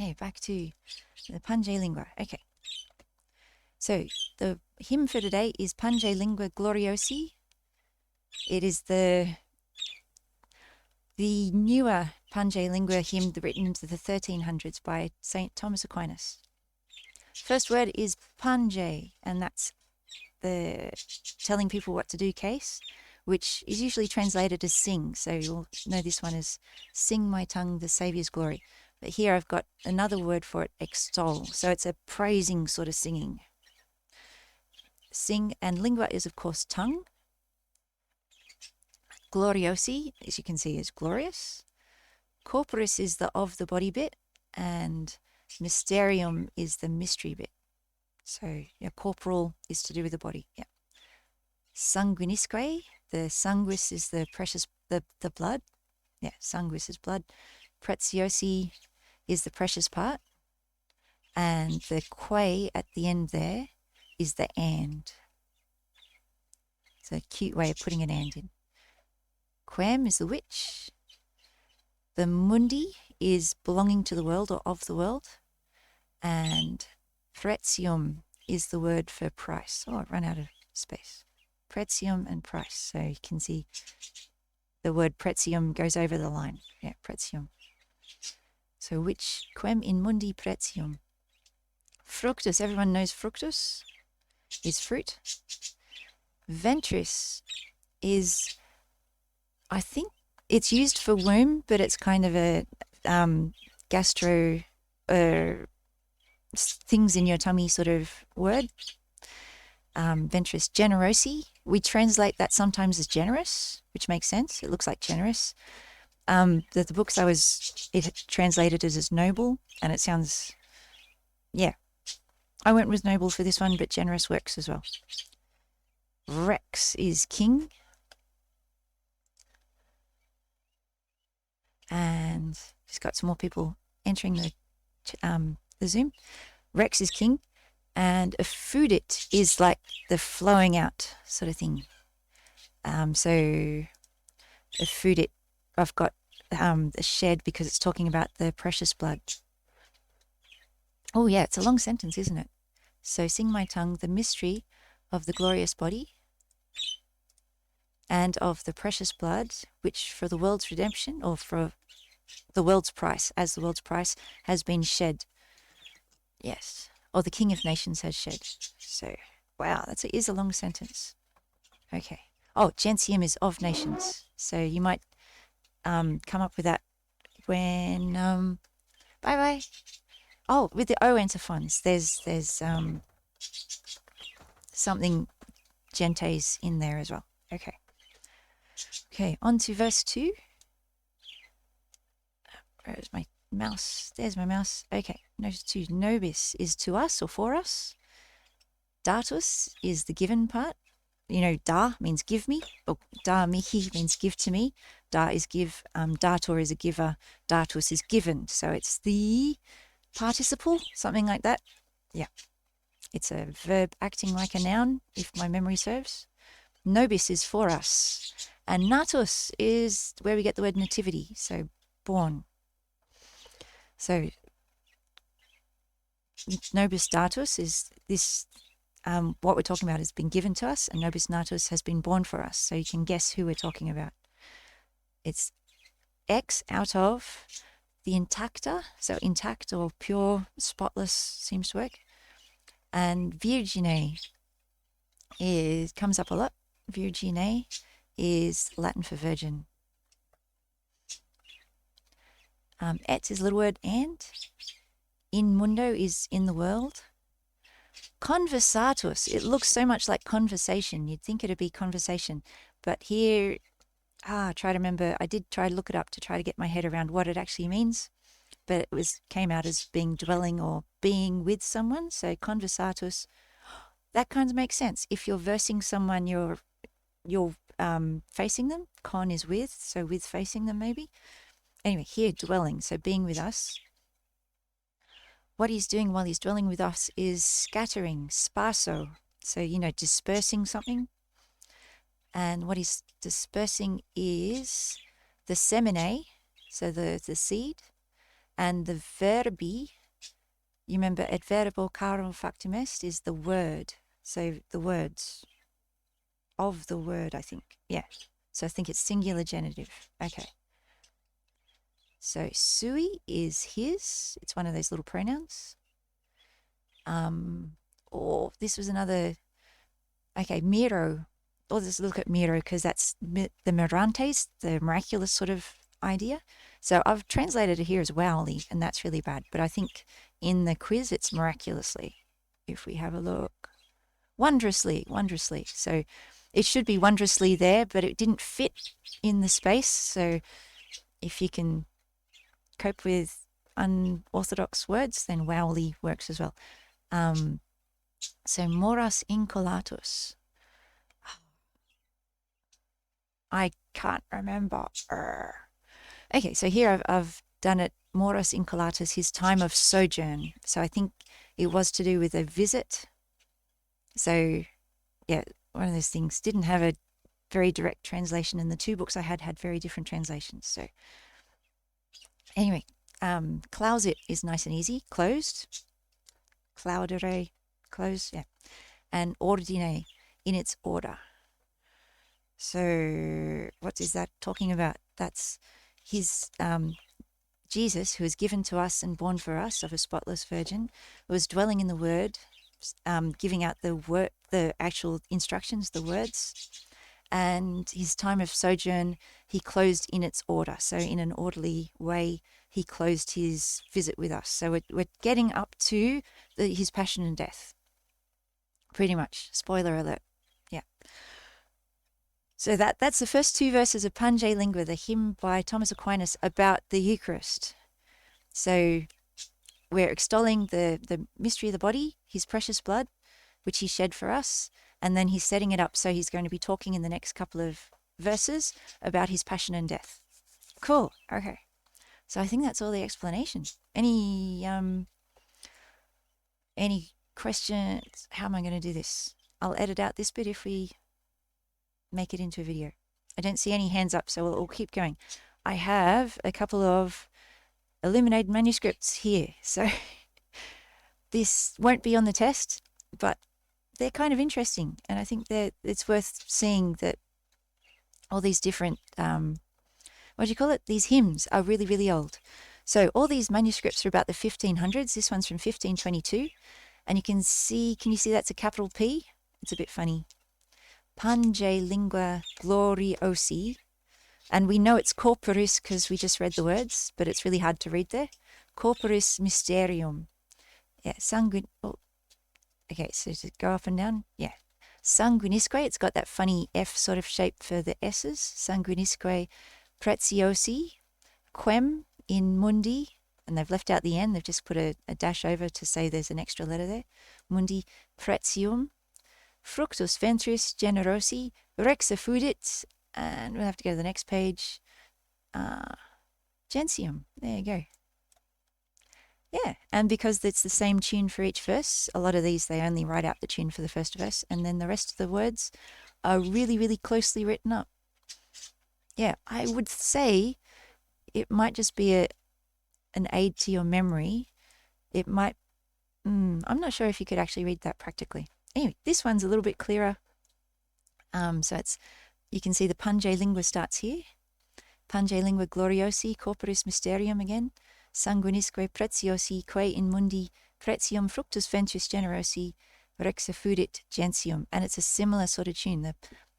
Okay, back to the Pange Lingua. Okay. So the hymn for today is Pange Lingua Gloriosi. It is the newer Pange Lingua hymn written into the 1300s by St. Thomas Aquinas. First word is Pange, and that's the telling people what to do case, which is usually translated as sing. So you'll know this one as sing my tongue the Saviour's glory. But here I've got another word for it, extol. So it's a praising sort of singing. Sing, and lingua is of course tongue. Gloriosi, as you can see, is glorious. Corporis is the of the body bit, and mysterium is the mystery bit. So yeah, corporal is to do with the body. Yeah. Sanguinisque, the sanguis is the precious, the blood. Yeah, sanguis is blood. Preziosi is the precious part. And the que at the end there is the and. It's a cute way of putting an and in. Quem is the which. The mundi is belonging to the world or of the world. And pretium is the word for price. Oh, I've run out of space. Pretium and price. So you can see the word pretium goes over the line. Yeah, pretium. So which, quem in mundi pretium. Fructus, everyone knows fructus is fruit. Ventris is, I think it's used for womb, but it's kind of a gastro, things in your tummy sort of word. Ventris. Generosi, we translate that sometimes as generous, which makes sense. It looks like generous. The books it translated as noble, and it sounds, yeah. I went with noble for this one, but generous works as well. Rex is king. And just got some more people entering the Zoom. Rex is king. And effudit is like the flowing out sort of thing. So effudit, I've got the shed because it's talking about the precious blood. Oh yeah, it's a long sentence, isn't it? So sing my tongue the mystery of the glorious body and of the precious blood, which for the world's redemption, or for the world's price, as the world's price has been shed. Yes. Or the King of Nations has shed. So, wow, that is a long sentence. Okay. Oh, gentium is of nations. So you might come up with that when, bye-bye. Oh, with the O antiphons, there's something gentes in there as well. Okay. Okay, on to verse 2. Where's my mouse? There's my mouse. Okay, notice 2. Nobis is to us or for us. Datus is the given part. You know, da means give me, or da mihi means give to me. Da is give, dator is a giver, datus is given. So it's the participle, something like that. Yeah. It's a verb acting like a noun, if my memory serves. Nobis is for us. And natus is where we get the word nativity, so born. So nobis datus is this, what we're talking about has been given to us, and nobis natus has been born for us. So you can guess who we're talking about. It's ex, out of, the intacta, so intact or pure, spotless seems to work. And virgine comes up a lot. Virgine is Latin for virgin. Et is a little word and. In mundo is in the world. Conversatus, it looks so much like conversation. You'd think it'd be conversation. But here, try to remember, I did try to look it up to try to get my head around what it actually means. But it came out as being dwelling or being with someone. So conversatus, that kind of makes sense. If you're versing someone, you're facing them. Con is with, so with facing them maybe. Anyway, here dwelling, so being with us. What he's doing while he's dwelling with us is scattering, sparso. So, dispersing something. And what he's dispersing is the semine, so the seed, And the verbi, you remember et verbo caro factum est is the word. So the words of the word, I think. Yeah. So I think it's singular genitive. Okay. So sui is his. It's one of those little pronouns. Or this was another. Okay, miro. Or let's look at miro because that's the mirantes, the miraculous sort of idea. So I've translated it here as wowly, and that's really bad. But I think in the quiz it's miraculously. If we have a look, wondrously, wondrously. So it should be wondrously there, but it didn't fit in the space. So if you can cope with unorthodox words, then wowly works as well. So moras incolatus. I can't remember. Okay, so here I've done it. Moras incolatus, his time of sojourn. So I think it was to do with a visit. So yeah, one of those things. Didn't have a very direct translation, and the two books I had very different translations. So anyway, clausit is nice and easy. Closed. Claudere, closed, yeah. And ordine, in its order. So what is that talking about? That's his Jesus, who was given to us and born for us of a spotless virgin, was dwelling in the Word, giving out the actual instructions, the words, and his time of sojourn he closed in its order. So in an orderly way, he closed his visit with us. So we're getting up to his passion and death, pretty much. Spoiler alert. Yeah. So that's the first two verses of Pange Lingua, the hymn by Thomas Aquinas about the Eucharist. So we're extolling the mystery of the body, his precious blood, which he shed for us, and then he's setting it up. So he's going to be talking in the next couple of verses about his passion and death. Cool. Okay. So I think that's all the explanation. Any questions? How am I going to do this? I'll edit out this bit if we make it into a video. I don't see any hands up, so we'll keep going. I have a couple of illuminated manuscripts here, so this won't be on the test, but they're kind of interesting, and I think it's worth seeing that all these different these hymns are really, really old. So all these manuscripts are about the 1500s. This one's from 1522, and can you see that's a capital P? It's a bit funny. Pange Lingua gloriosi, and we know it's corporis because we just read the words, but it's really hard to read there. Corporis mysterium. Yeah, okay, so to go up and down, yeah. Sanguinisque, it's got that funny F sort of shape for the S's. Sanguinisque preziosi, quem in mundi, and they've left out the N, they've just put a dash over to say there's an extra letter there. Mundi pretium, fructus ventris generosi, rex effudit, and we'll have to go to the next page. Gentium, there you go. Yeah, and because it's the same tune for each verse, a lot of these, they only write out the tune for the first verse, and then the rest of the words are really, really closely written up. Yeah, I would say it might just be an aid to your memory. It might, I'm not sure if you could actually read that practically. Anyway, this one's a little bit clearer. So you can see the Pange Lingua starts here. Pange Lingua gloriosi, corporis mysterium again. Sanguinisque preziosi, quae in mundi pretium fructus ventris generosi, rex effudit gentium. And it's a similar sort of tune. The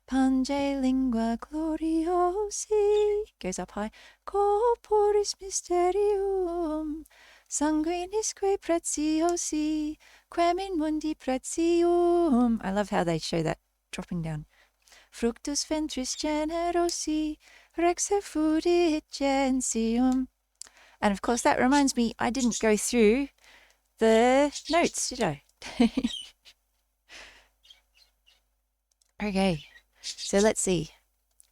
Pange Lingua gloriosi goes up high. Corporis mysterium, sanguinisque preziosi, quem in mundi pretium. I love how they show that dropping down. Fructus ventris generosi, rex effudit gentium. And of course, that reminds me, I didn't go through the notes, did I? Okay, so let's see.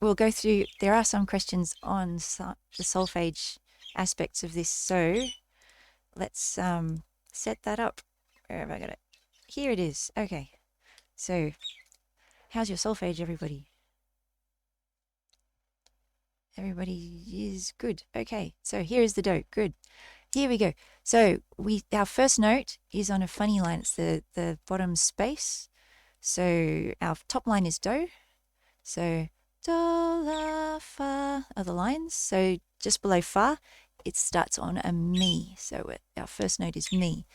We'll go through, there are some questions on the solfege aspects of this. So let's set that up. Where have I got it? Here it is. Okay, so how's your solfege, everybody? Everybody is good. Okay, so here is the do. Good. Here we go. So our first note is on a funny line. It's the bottom space. So our top line is do. So do, la, fa are the lines. So just below fa, it starts on a mi. So our first note is mi.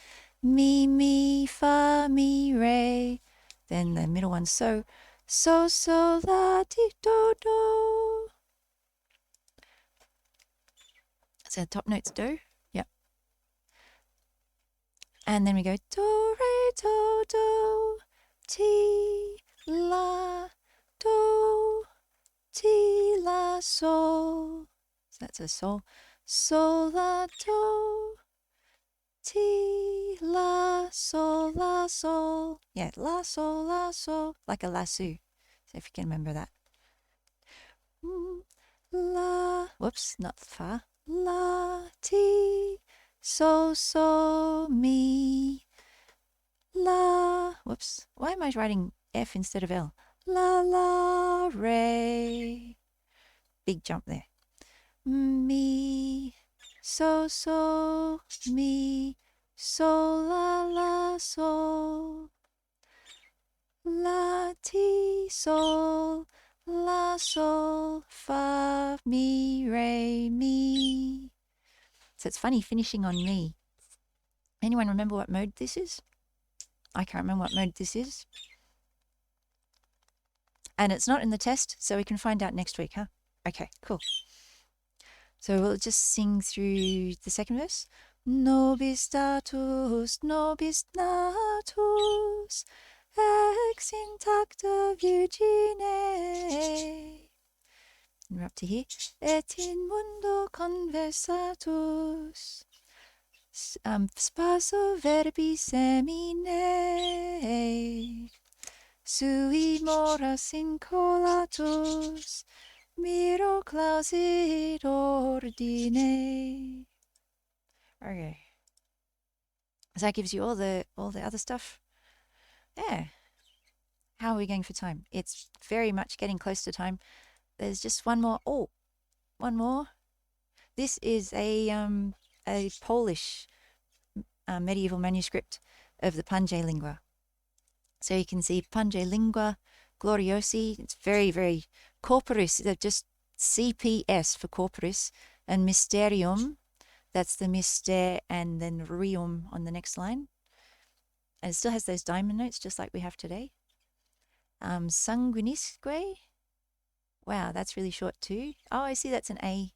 Mi, mi, fa, mi, re. Then the middle one, so, la, ti, do, do. So the top note's do. Yep. And then we go do, re, do, ti, la, do, ti, la, sol. So that's a sol. Sol, la, do, ti, la, sol, la, sol. Yeah, la, sol, like a lasso. So if you can remember that. La, whoops, not fa. La, ti, so, mi. La, whoops, why am I writing F instead of L? La, re. Big jump there. Mi, so, mi, sol, la, sol. La, ti, sol, la, sol, fa, mi, re, mi. So it's funny finishing on mi. Anyone remember what mode this is? I can't remember what mode this is. And it's not in the test, so we can find out next week, huh? Okay, cool. So we'll just sing through the second verse. Nobis datus, nobis natus, ex intacta virgine. And we're up to here. Et in mundo conversatus, spaso verbi semine, sui moras incolatus, miro clausit ordine. Okay. So that gives you all the other stuff. Yeah. How are we going for time? It's very much getting close to time. There's just one more. Oh, one more. This is a Polish medieval manuscript of the Pange Lingua. So you can see Pange Lingua gloriosi. It's very, very corporis. They're just CPS for corporis, and mysterium. That's the mister, and then rium on the next line. And it still has those diamond notes, just like we have today. Sanguinisque. Wow, that's really short too. Oh, I see that's an A.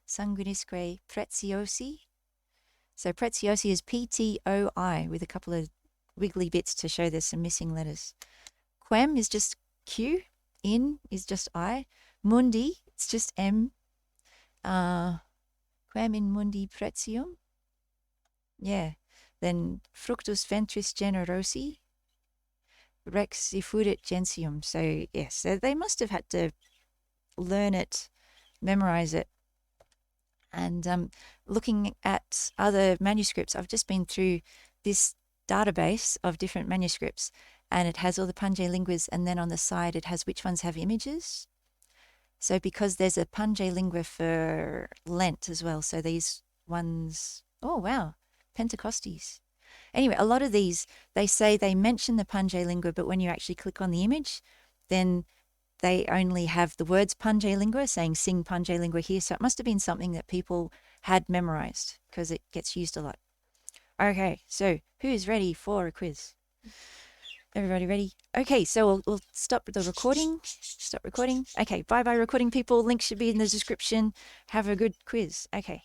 Sanguinisque preziosi. So preziosi is P-T-O-I with a couple of wiggly bits to show there's some missing letters. Quem is just Q. In is just I. Mundi, it's just M. Quem in mundi pretium? Yeah. Then fructus ventris generosi. Rex effudet gentium. So, yes, so they must have had to learn it, memorize it. And looking at other manuscripts, I've just been through this database of different manuscripts, and it has all the Pange Linguas, and then on the side it has which ones have images. So because there's a Pange Lingua for Lent as well, so these ones, oh wow, Pentecostes. Anyway, a lot of these, they say they mention the Pange Lingua, but when you actually click on the image, then they only have the words Pange Lingua, saying sing Pange Lingua here. So it must have been something that people had memorized, because it gets used a lot. Okay, so who's ready for a quiz? Everybody ready? Okay, so we'll stop the recording. Stop recording. Okay, bye-bye recording people. Link should be in the description. Have a good quiz. Okay.